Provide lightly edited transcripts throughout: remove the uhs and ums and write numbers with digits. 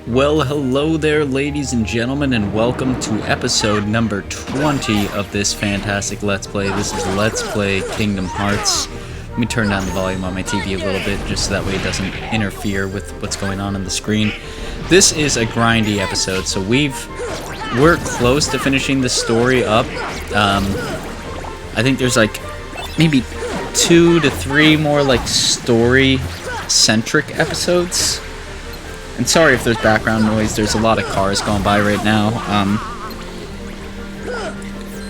Well, hello there, ladies and gentlemen, and welcome to episode number 20 of this fantastic Let's Play. This is Let's Play Kingdom Hearts. Let me turn down the volume on my TV a little bit, just so that way it doesn't interfere with what's going on the screen. This is a grindy episode, so we're close to finishing the story up. I think there's like maybe 2 to 3 more like story-centric episodes. And sorry if there's background noise, there's a lot of cars going by right now.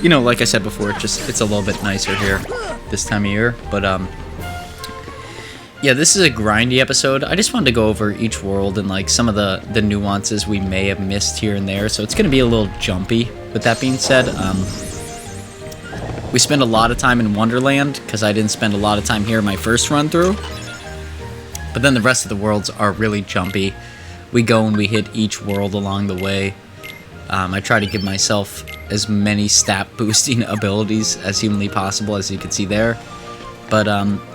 Like I said before, it's a little bit nicer here this time of year. But, yeah, this is a grindy episode. I just wanted to go over each world and, like, some of the nuances we may have missed here and there. So it's going to be a little jumpy. With that being said, we spent a lot of time in Wonderland, because I didn't spend a lot of time here in my first run-through. But then the rest of the worlds are really jumpy. We go and we hit each world along the way. I try to give myself as many stat boosting abilities as humanly possible, as you can see there. But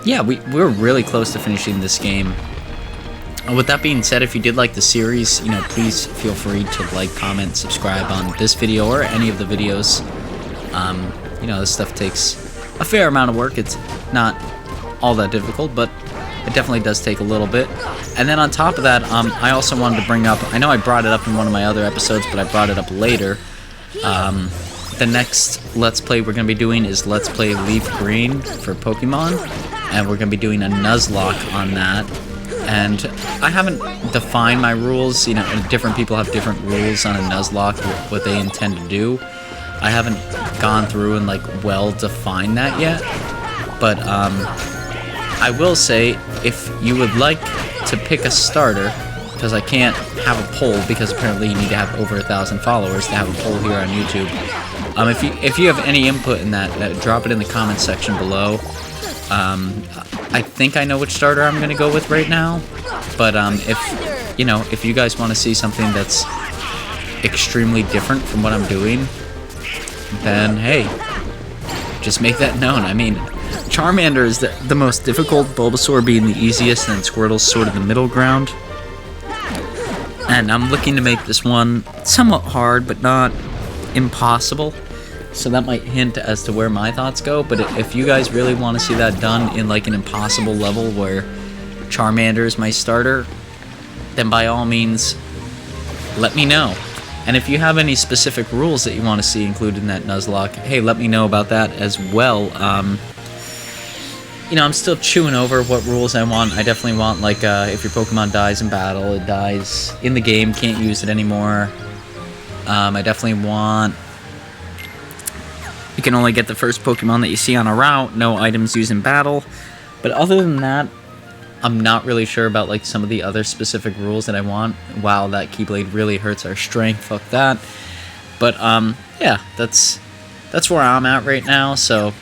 yeah, we're really close to finishing this game. With that being said, if you did like the series, please feel free to like, comment, subscribe on this video or any of the videos. This stuff takes a fair amount of work. It's not all that difficult, but it definitely does take a little bit. And then on top of that, I also wanted to bring up, I know I brought it up in one of my other episodes, but I brought it up later. The next Let's Play we're going to be doing is Let's Play Leaf Green for Pokemon. And we're going to be doing a Nuzlocke on that. And I haven't defined my rules, different people have different rules on a Nuzlocke, what they intend to do. I haven't gone through and well defined that yet. But I will say, if you would like to pick a starter, because I can't have a poll, because apparently you need to have over 1,000 followers to have a poll here on YouTube. If you have any input in that, drop it in the comments section below. I think I know which starter I'm going to go with right now, but if you guys want to see something that's extremely different from what I'm doing, then hey, just make that known. I mean, Charmander is the most difficult, Bulbasaur being the easiest, and Squirtle's sort of the middle ground. And I'm looking to make this one somewhat hard, but not impossible. So that might hint as to where my thoughts go. But if you guys really want to see that done in an impossible level where Charmander is my starter, then by all means, let me know. And if you have any specific rules that you want to see included in that Nuzlocke, hey, let me know about that as well. I'm still chewing over what rules I want. I definitely want, if your Pokemon dies in battle, it dies in the game, can't use it anymore. I definitely want... You can only get the first Pokemon that you see on a route, no items used in battle. But other than that, I'm not really sure about, some of the other specific rules that I want. Wow, that Keyblade really hurts our strength, fuck that. But, yeah, that's where I'm at right now, so...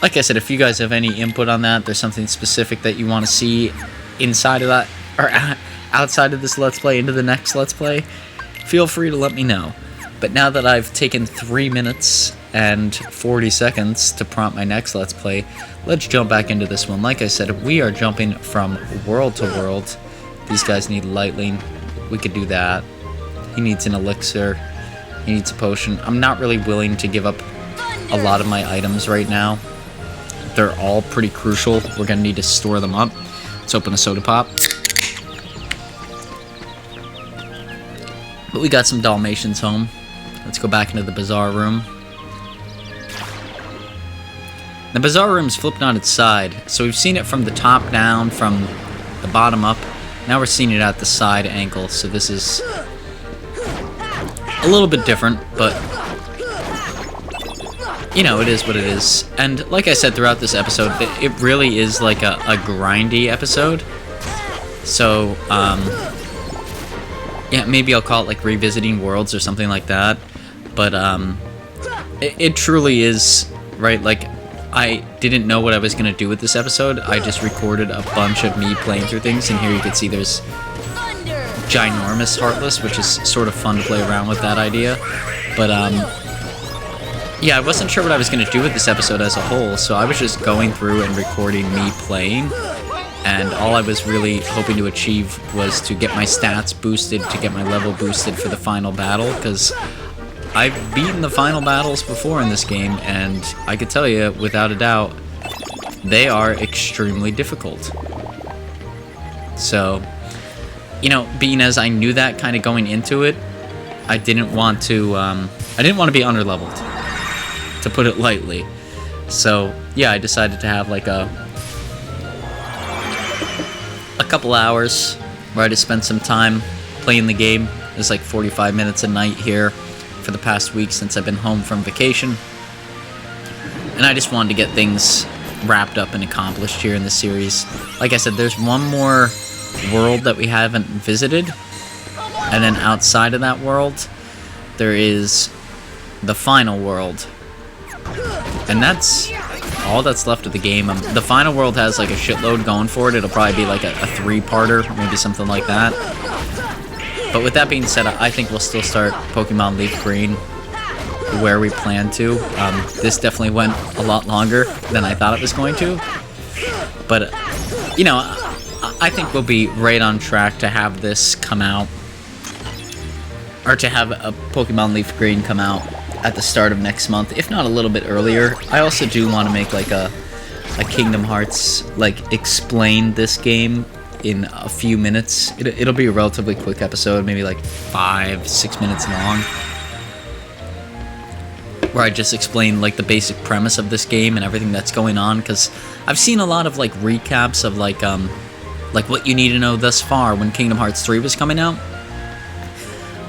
Like I said, if you guys have any input on that, there's something specific that you want to see inside of that, or outside of this Let's Play, into the next Let's Play, feel free to let me know. But now that I've taken 3 minutes and 40 seconds to prompt my next Let's Play, let's jump back into this one. Like I said, we are jumping from world to world. These guys need Lightning. We could do that. He needs an elixir. He needs a potion. I'm not really willing to give up a lot of my items right now. They're all pretty crucial. We're going to need to store them up. Let's open a soda pop. But we got some Dalmatians home. Let's go back into the Bazaar Room. The Bazaar Room's flipped on its side. So we've seen it from the top down, from the bottom up. Now we're seeing it at the side angle. So this is a little bit different, but... it is what it is. And like I said throughout this episode, it really is a grindy episode. So, yeah, maybe I'll call it Revisiting Worlds or something like that. But, it truly is, right? I didn't know what I was going to do with this episode. I just recorded a bunch of me playing through things, and here you can see there's Ginormous Heartless, which is sort of fun to play around with that idea. But, yeah, I wasn't sure what I was going to do with this episode as a whole, so I was just going through and recording me playing. and all I was really hoping to achieve was to get my stats boosted, to get my level boosted for the final battle, because I've beaten the final battles before in this game, and I could tell you, without a doubt, they are extremely difficult. So, you know, being as I knew that kind of going into it, I didn't want to be underleveled, to put it lightly. So, yeah, I decided to have like a couple hours where I just spent some time playing the game. It's like 45 minutes a night here for the past week since I've been home from vacation. And I just wanted to get things wrapped up and accomplished here in the series. Like I said, there's one more world that we haven't visited, and then outside of that world there is the final world, and that's all that's left of the game. The final world has like a shitload going for it. It'll probably be like a 3-parter, maybe something like that. But with that being said, I think we'll still start Pokemon Leaf Green where we plan to. This definitely went a lot longer than I thought it was going to. But, you know, I think we'll be right on track to have this come out, or to have a Pokemon Leaf Green come out at the start of next month, if not a little bit earlier. I also do want to make like a Kingdom Hearts, like, explain this game in a few minutes. It'll be a relatively quick episode, maybe like 5-6 minutes long, where I just explain like the basic premise of this game and everything that's going on, because I've seen a lot of like recaps of like what you need to know thus far when Kingdom Hearts 3 was coming out.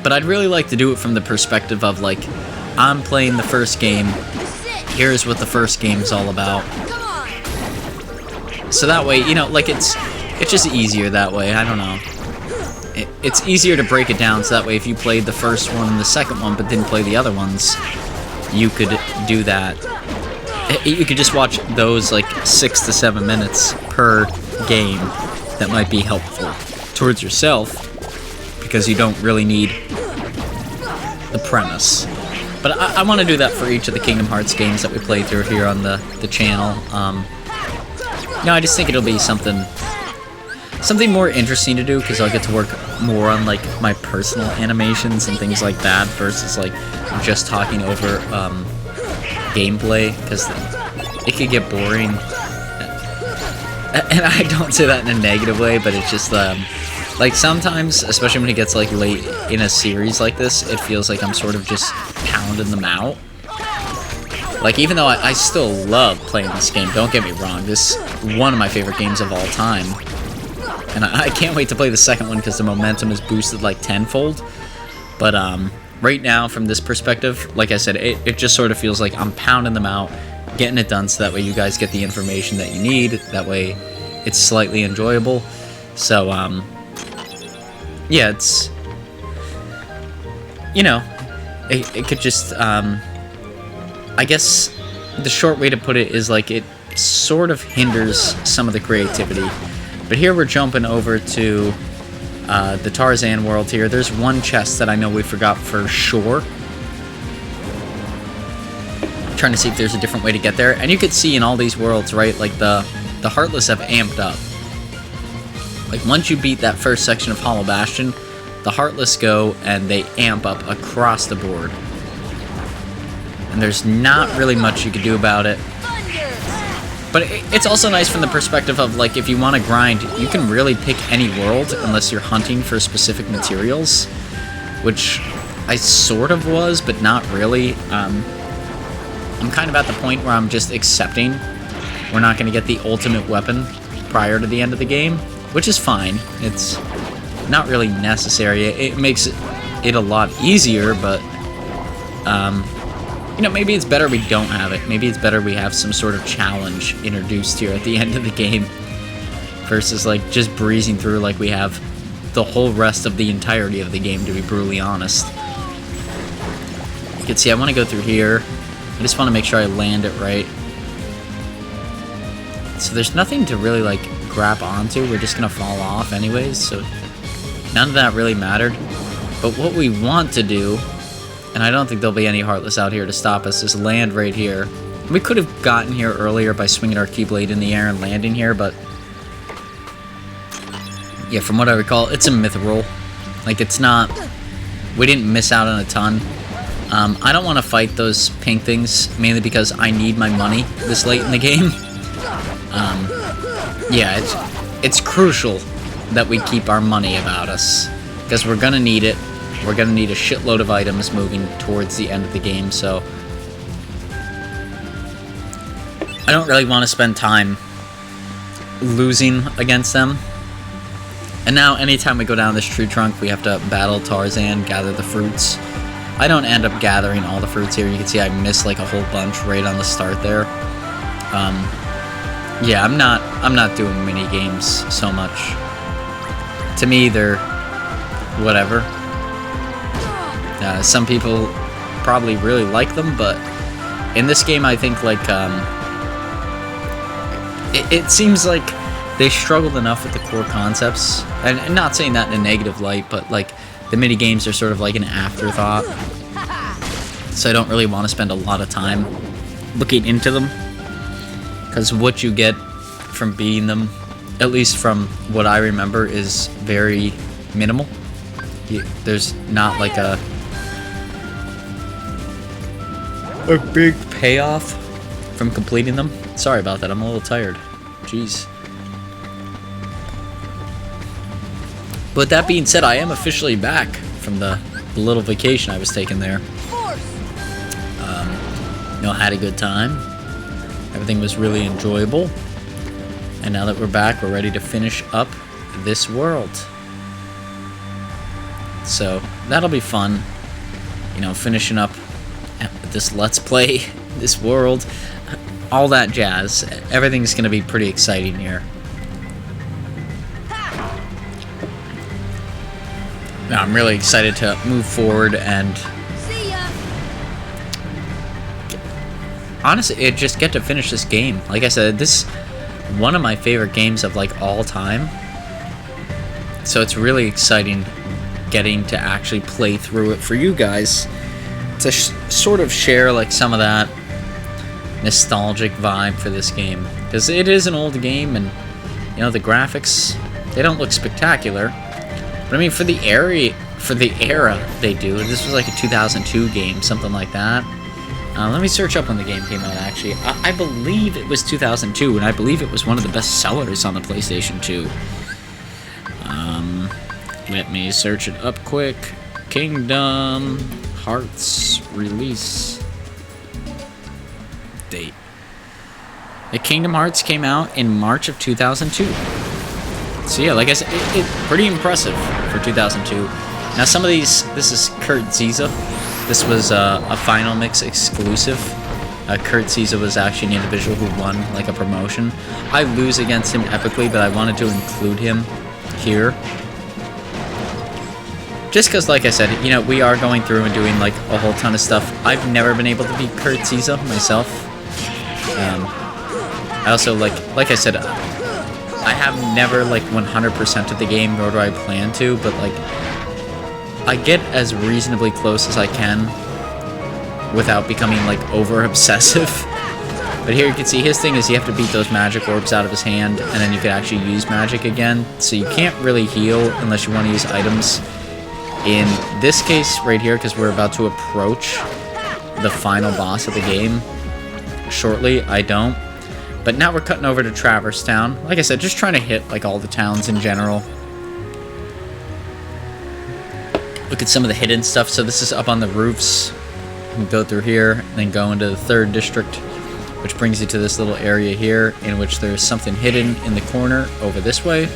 But I'd really like to do it from the perspective of like, I'm playing the first game, here's what the first game's all about. So that way, you know, like it's just easier that way. I don't know. It's easier to break it down, so that way if you played the first one and the second one but didn't play the other ones, you could do that. You could just watch those like 6 to 7 minutes per game. That might be helpful towards yourself, because you don't really need the premise. But I want to do that for each of the Kingdom Hearts games that we play through here on the channel. I just think it'll be something more interesting to do, because I'll get to work more on like my personal animations and things like that, versus like just talking over gameplay, because it could get boring. And I don't say that in a negative way, but it's just like sometimes, especially when it gets like late in a series like this, it feels like I'm sort of just pounding them out. Like, even though I still love playing this game, don't get me wrong, this is one of my favorite games of all time. And I can't wait to play the second one, because the momentum is boosted like tenfold. But right now, from this perspective, like I said, it just sort of feels like I'm pounding them out, getting it done, so that way you guys get the information that you need. That way it's slightly enjoyable. So, yeah, it's, you know, it could just, I guess the short way to put it is like it sort of hinders some of the creativity. But here we're jumping over to the Tarzan world here. There's one chest that I know we forgot for sure. I'm trying to see if there's a different way to get there. And you could see in all these worlds, right, like the Heartless have amped up. Like, once you beat that first section of Hollow Bastion, the Heartless go and they amp up across the board. And there's not really much you can do about it. But it's also nice from the perspective of, like, if you want to grind, you can really pick any world unless you're hunting for specific materials, which I sort of was, but not really. I'm kind of at the point where I'm just accepting we're not going to get the ultimate weapon prior to the end of the game, which is fine. It's not really necessary. It makes it a lot easier, but you know, maybe it's better we don't have it. Maybe it's better we have some sort of challenge introduced here at the end of the game, versus like just breezing through like we have the whole rest of the entirety of the game, to be brutally honest. You can see I want to go through here. I just want to make sure I land it right. So there's nothing to really like grab onto. We're just gonna fall off anyways, so none of that really mattered. But what we want to do, and I don't think there'll be any Heartless out here to stop us, is land right here. We could have gotten here earlier by swinging our Keyblade in the air and landing here, but Yeah, from what I recall, it's a mithril. Like, it's not... We didn't miss out on a ton. I don't want to fight those pink things, mainly because I need my money this late in the game. Yeah, it's crucial that we keep our money about us, because we're gonna need it. We're gonna need a shitload of items moving towards the end of the game, so... I don't really want to spend time losing against them. And now, anytime we go down this tree trunk, we have to battle Tarzan, gather the fruits. I don't end up gathering all the fruits here. You can see I missed like a whole bunch right on the start there. Yeah, I'm not doing mini games so much. To me, they're whatever. Some people probably really like them, but in this game, I think like it seems like they struggled enough with the core concepts, and not saying that in a negative light, but like the mini games are sort of like an afterthought, so I don't really want to spend a lot of time looking into them, because what you get from beating them, at least from what I remember, is very minimal. There's not like a big payoff from completing them. Sorry about that, I'm a little tired. Jeez. But that being said, I am officially back from the little vacation I was taking there. Had a good time. Everything was really enjoyable. And now that we're back, we're ready to finish up this world. So that'll be fun. Finishing up this Let's Play, this world, all that jazz. Everything's going to be pretty exciting here. Now, I'm really excited to move forward, and honestly, just get to finish this game. Like I said, this is one of my favorite games of like all time. So it's really exciting getting to actually play through it for you guys to sort of share like some of that nostalgic vibe for this game, because it is an old game, and the graphics, they don't look spectacular. But I mean, for the era they do. This was like a 2002 game, something like that. Let me search up when the game came out, actually. I believe it was 2002, and I believe it was one of the best sellers on the PlayStation 2. Let me search it up quick. Kingdom Hearts release date. The Kingdom Hearts came out in March of 2002. So yeah, like I said, it's pretty impressive for 2002. Now some of these, this is Kurt Ziza. This was a Final Mix exclusive. Kurt Ziza was actually an individual who won like a promotion. I lose against him epically, but I wanted to include him here. Just because, like I said, we are going through and doing like a whole ton of stuff. I've never been able to beat Kurt Ziza myself. I also, like I said, I have never like 100% of the game, nor do I plan to, but like I get as reasonably close as I can without becoming like over obsessive. But here you can see his thing is you have to beat those magic orbs out of his hand, and then you can actually use magic again. So you can't really heal unless you want to use items. In this case right here, because we're about to approach the final boss of the game shortly, I don't. But now we're cutting over to Traverse Town. Like I said, just trying to hit like all the towns in general. Look at some of the hidden stuff. So this is up on the roofs. You can go through here and then go into the 3rd district, which brings you to this little area here in which there's something hidden in the corner over this way.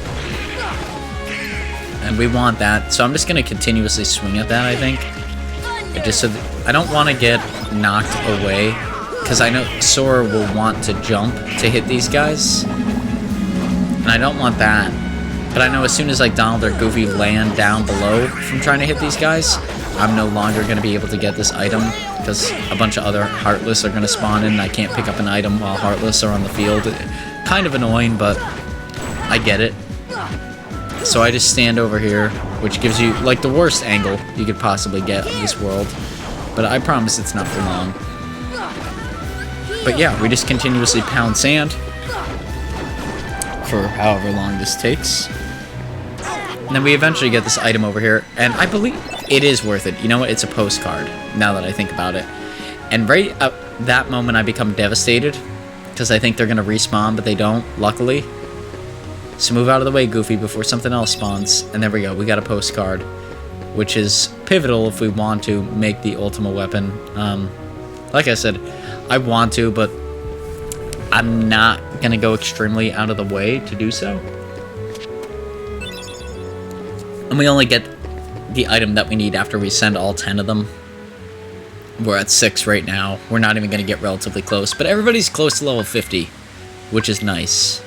And we want that, so I'm just going to continuously swing at that, I think. Just so I don't want to get knocked away, because I know Sora will want to jump to hit these guys. And I don't want that. But I know as soon as like Donald or Goofy land down below from trying to hit these guys, I'm no longer going to be able to get this item, because a bunch of other Heartless are going to spawn in, and I can't pick up an item while Heartless are on the field. Kind of annoying, but I get it. So I just stand over here, which gives you like the worst angle you could possibly get of this world. But I promise it's not for long. But yeah, we just continuously pound sand for however long this takes. And then we eventually get this item over here, and I believe it is worth it. You know what? It's a postcard, now that I think about it. And right at that moment, I become devastated, because I think they're going to respawn, but they don't, luckily. So move out of the way, Goofy, before something else spawns. And there we go, we got a postcard, which is pivotal if we want to make the Ultima weapon. Like I said, I want to, but I'm not going to go extremely out of the way to do so. And we only get the item that we need after we send all 10 of them. We're at 6 right now. We're not even going to get relatively close. But everybody's close to level 50, which is nice.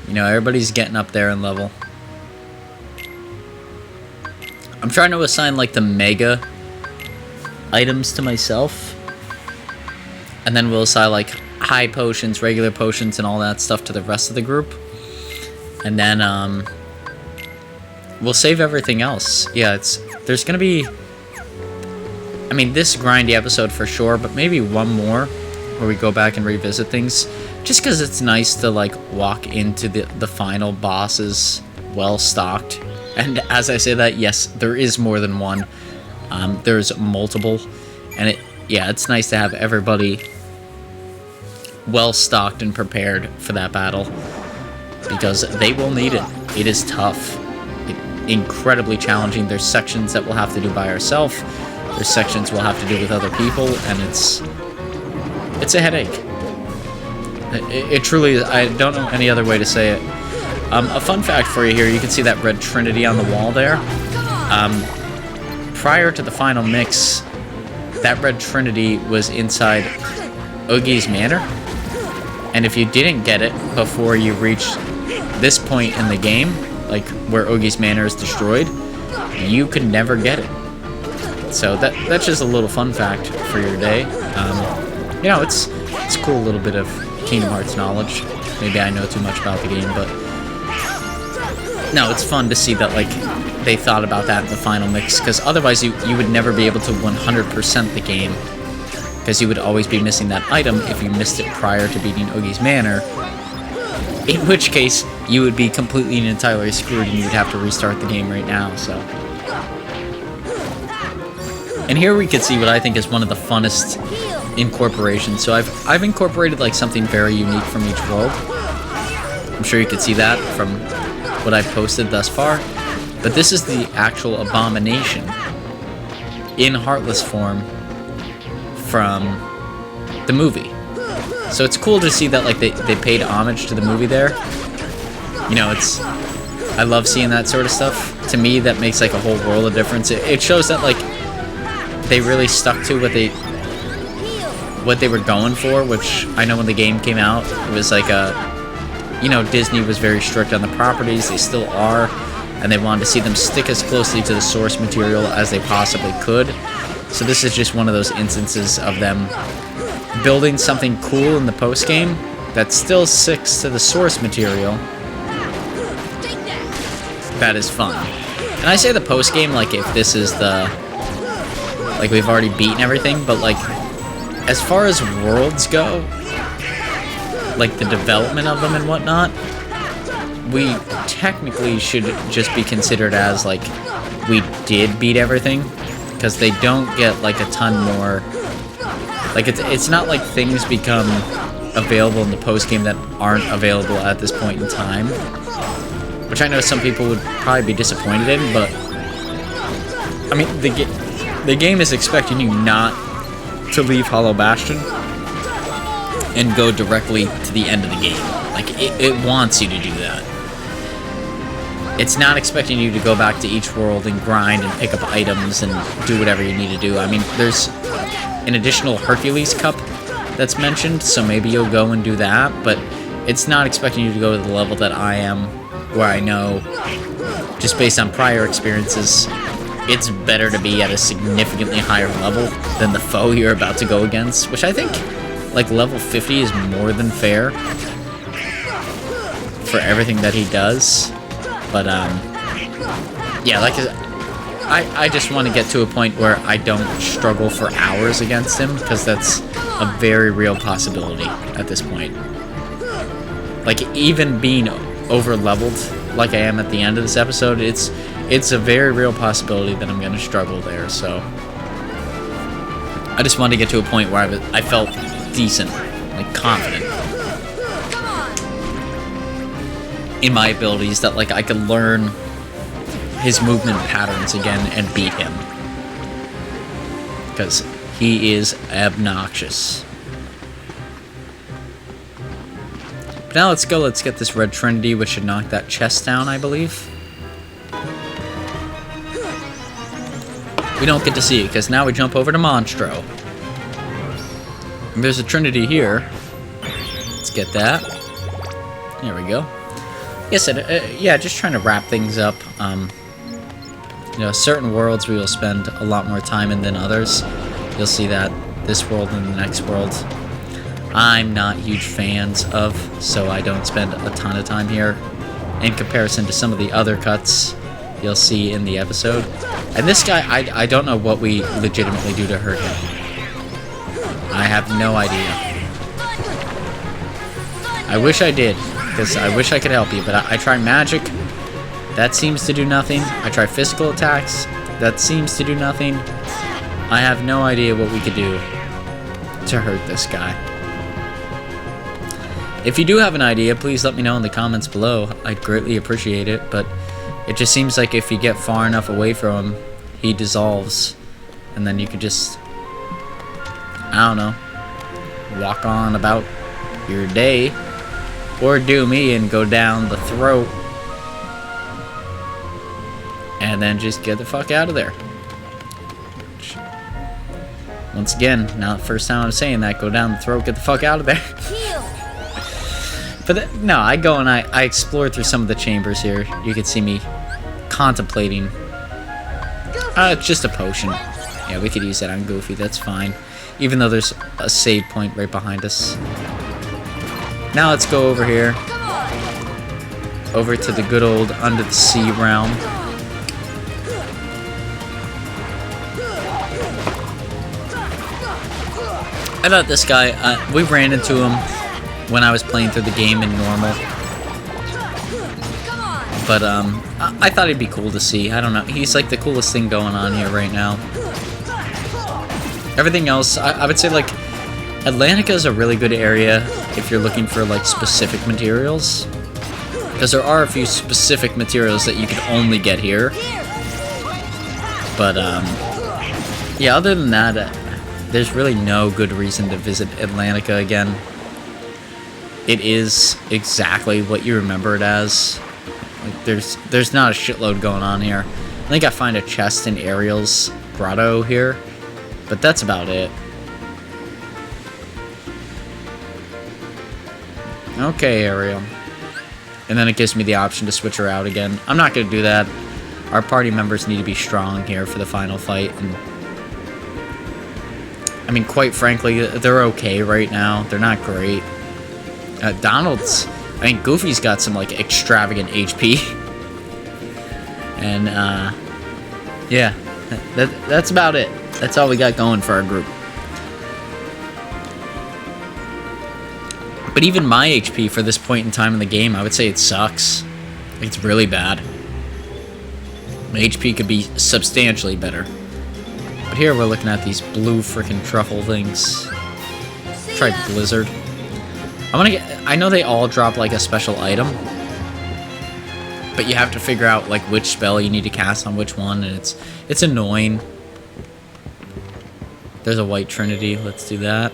You know, everybody's getting up there in level. I'm trying to assign, like, the mega items to myself. And then we'll assign, like, high potions, regular potions, and all that stuff to the rest of the group. And then, we'll save everything else. Yeah, there's gonna be... I mean, this grindy episode for sure, but maybe one more where we go back and revisit things. Just because it's nice to, like, walk into the final bosses well-stocked. And as I say that, yes, there is more than one. There's multiple. And it's nice to have everybody well-stocked and prepared for that battle. Because they will need it. It is tough. Incredibly challenging. There's sections that we'll have to do by ourselves. There's sections we'll have to do with other people, and it's a headache. It truly is. I don't know any other way to say it. A fun fact for you here, you can see that red trinity on the wall there. Prior to the final mix, that red trinity was inside Oogie's Manor. And if you didn't get it before you reached this point in the game, like where Oogie's Manor is destroyed, you could never get it. So that's just a little fun fact for your day. You know, it's a cool little bit of Kingdom Hearts knowledge. Maybe I know too much about the game, but no, it's fun to see that, like, they thought about that in the final mix, because otherwise you would never be able to 100% the game, because you would always be missing that item if you missed it prior to beating Oogie's Manor, in which case you would be completely and entirely screwed and you would have to restart the game right now. So, and here we can see what I think is one of the funnest incorporations. So I've incorporated, like, something very unique from each world. I'm sure you could see that from what I've posted thus far. But this is the actual Abomination in Heartless form from the movie. So it's cool to see that, like, they paid homage to the movie there. You know, I love seeing that sort of stuff. To me, that makes, like, a whole world of difference. It shows that, like, they really stuck to what they were going for, which I know when the game came out, it was like you know, Disney was very strict on the properties. They still are, and they wanted to see them stick as closely to the source material as they possibly could. So this is just one of those instances of them building something cool in the post-game that still sticks to the source material. That is fun. And I say the post-game like if this is like we've already beaten everything, but, like, as far as worlds go, like the development of them and whatnot, we technically should just be considered as, like, we did beat everything, because they don't get, like, a ton more. Like, it's not like things become available in the post-game that aren't available at this point in time, which I know some people would probably be disappointed in, but I mean, the game is expecting you not to leave Hollow Bastion and go directly to the end of the game. Like, it wants you to do that. It's not expecting you to go back to each world and grind and pick up items and do whatever you need to do. I mean, there's an additional Hercules Cup that's mentioned, so maybe you'll go and do that, but it's not expecting you to go to the level that I am, where I know, just based on prior experiences, it's better to be at a significantly higher level than the foe you're about to go against, which I think, like, level 50 is more than fair for everything that he does. But, yeah, like, I just want to get to a point where I don't struggle for hours against him, because that's a very real possibility at this point. Like, even being over-leveled like I am at the end of this episode, it's a very real possibility that I'm going to struggle there. So I just wanted to get to a point where I felt decent, like confident in my abilities, that like I could learn his movement patterns again and beat him, because he is obnoxious. But now let's get this red trinity, which should knock that chest down, I believe. We don't get to see it because now we jump over to Monstro. And there's a trinity here. Let's get that. There we go. Yes, yeah, just trying to wrap things up. You know, certain worlds we will spend a lot more time in than others. You'll see that this world and the next world I'm not huge fans of, so I don't spend a ton of time here in comparison to some of the other cuts you'll see in the episode. And this guy, I don't know what we legitimately do to hurt him. I have no idea. I wish I did, because I wish I could help you, but I try magic. That seems to do nothing. I try physical attacks. That seems to do nothing. I have no idea what we could do to hurt this guy. If you do have an idea, please let me know in the comments below. I'd greatly appreciate it, but it just seems like if you get far enough away from him, he dissolves, and then you could just, I don't know, walk on about your day, or do me and go down the throat, and then just get the fuck out of there. Once again, not the first time I'm saying that, go down the throat, get the fuck out of there. But no, I go and I explore through some of the chambers here. You can see me contemplating. It's just a potion. Yeah, we could use that on Goofy, that's fine. Even though there's a save point right behind us. Now let's go over here. Over to the good old Under the Sea realm. I thought this guy, we ran into him when I was playing through the game in normal. But, I thought he'd be cool to see. I don't know. He's like the coolest thing going on here right now. Everything else, I would say, like, Atlantica is a really good area if you're looking for, like, specific materials. Because there are a few specific materials that you can only get here. But, yeah, other than that, there's really no good reason to visit Atlantica again. It is exactly what you remember it as. Like, there's not a shitload going on here. I think I find a chest in Ariel's grotto here, but that's about it. Okay, Ariel. And then it gives me the option to switch her out again. I'm not going to do that. Our party members need to be strong here for the final fight. And I mean, quite frankly, they're okay right now. They're not great. Donald's, I mean, Goofy's got some, like, extravagant HP. And, yeah, that's about it. That's all we got going for our group. But even my HP for this point in time in the game, I would say it sucks. It's really bad. My HP could be substantially better. But here we're looking at these blue frickin' truffle things. Try Blizzard. I know they all drop like a special item, but you have to figure out like which spell you need to cast on which one, and it's annoying. There's a white trinity. Let's do that.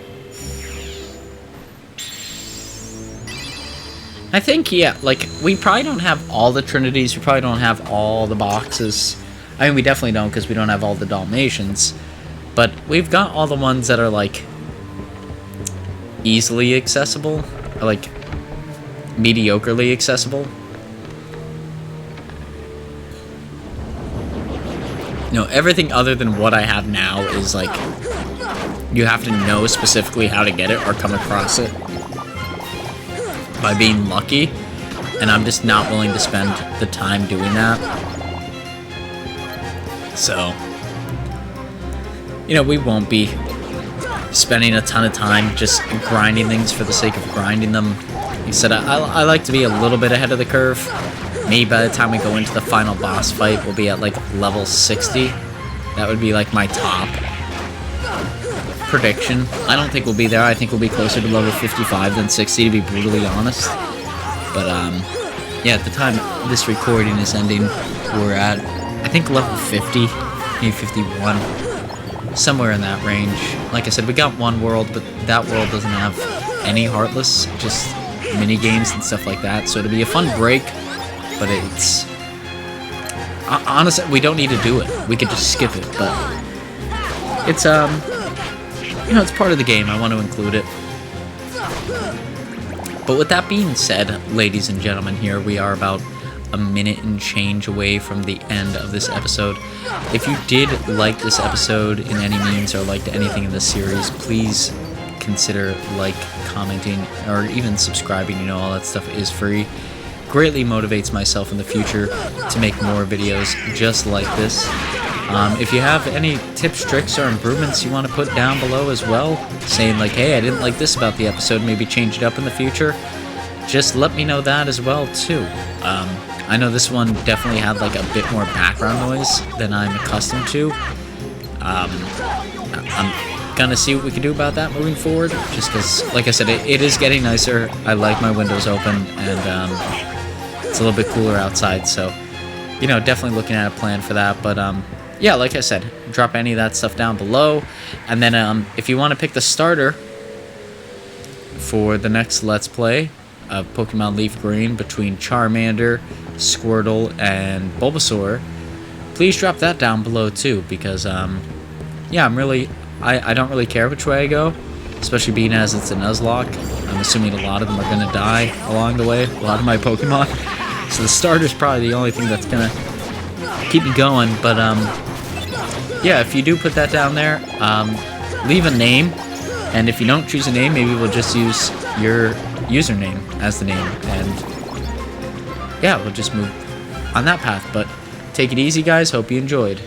I think, yeah, like, we probably don't have all the trinities. We probably don't have all the boxes. I mean, we definitely don't because we don't have all the Dalmatians, but we've got all the ones that are like easily accessible, or like mediocrely accessible. You know, everything other than what I have now is like, you have to know specifically how to get it or come across it by being lucky, and I'm just not willing to spend the time doing that. So, you know, we won't be spending a ton of time just grinding things for the sake of grinding them. Like I said, I like to be a little bit ahead of the curve. Maybe by the time we go into the final boss fight, we'll be at like level 60. That would be like my top prediction. I don't think we'll be there. I think we'll be closer to level 55 than 60, to be brutally honest. But yeah, at the time this recording is ending, we're at, I think, level 50, maybe 51, somewhere in that range. Like I said, we got one world, but that world doesn't have any Heartless, just mini games and stuff like that. So it'll be a fun break, but it's honestly, we don't need to do it. We could just skip it, but it's you know, it's part of the game. I want to include it. But with that being said, ladies and gentlemen, here we are about a minute and change away from the end of this episode. If you did like this episode in any means or liked anything in this series, please consider like, commenting, or even subscribing. You know, all that stuff is free. Greatly motivates myself in the future to make more videos just like this. If you have any tips, tricks, or improvements you want to put down below as well, saying like, hey, I didn't like this about the episode, maybe change it up in the future, just let me know that as well too. I know this one definitely had like a bit more background noise than I'm accustomed to. I'm gonna see what we can do about that moving forward, just because, like I said, it is getting nicer. I like my windows open, and it's a little bit cooler outside, so, you know, definitely looking at a plan for that. But yeah, like I said, drop any of that stuff down below. And then if you want to pick the starter for the next Let's Play of Pokemon Leaf Green between Charmander, Squirtle, and Bulbasaur, please drop that down below too, because yeah, I don't really care which way I go, especially being as it's a Nuzlocke. I'm assuming a lot of them are going to die along the way, a lot of my Pokemon. So the starter's probably the only thing that's going to keep me going. But yeah, if you do put that down there, leave a name, and if you don't choose a name, maybe we'll just use your username as the name, and yeah, we'll just move on that path. But take it easy, guys. Hope you enjoyed.